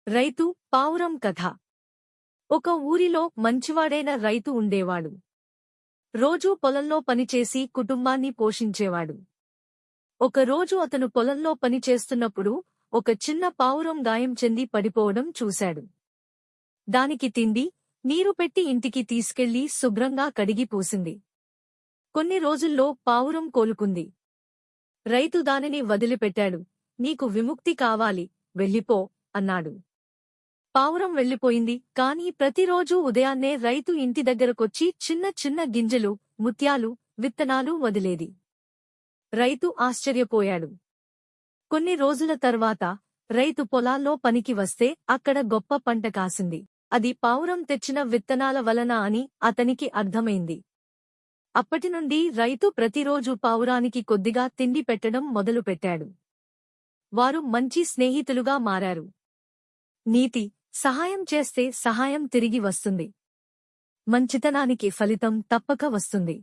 రైతు పావురం కథ. ఒక ఊరిలో మంచివాడైన రైతు ఉండేవాడు. రోజూ పొలంలో పనిచేసి కుటుంబాన్ని పోషించేవాడు. ఒకరోజు అతను పొలంలో పనిచేస్తున్నప్పుడు ఒక చిన్న పావురం గాయం చెంది పడిపోవడం చూశాడు. దానికి తిండి, నీరు పెట్టి ఇంటికి తీసుకెళ్లి శుభ్రంగా కడిగి పూసింది. కొన్ని రోజుల్లో పావురం కోలుకుంది. రైతు దానిని వదిలిపెట్టాడు. నీకు విముక్తి కావాలి, వెళ్ళిపో అన్నాడు. పావురం వెళ్ళిపోయింది. కాని ప్రతిరోజూ ఉదయాన్నే రైతు ఇంటి దగ్గరకొచ్చి చిన్న చిన్న గింజలు, ముత్యాలు, విత్తనాలు వదిలేది. రైతు ఆశ్చర్యపోయాడు. కొన్ని రోజుల తర్వాత రైతు పొలాల్లో పనికి వస్తే అక్కడ గొప్ప పంట కాసింది. అది పావురం తెచ్చిన విత్తనాల వలన అని అతనికి అర్థమైంది. అప్పటినుండి రైతు ప్రతిరోజూ పావురానికి కొద్దిగా తిండి పెట్టడం మొదలుపెట్టాడు. వారు మంచి స్నేహితులుగా మారారు. నీతి: సహాయం చేస్తే సహాయం తిరిగి వస్తుంది. మంచితనానికి ఫలితం తప్పక వస్తుంది.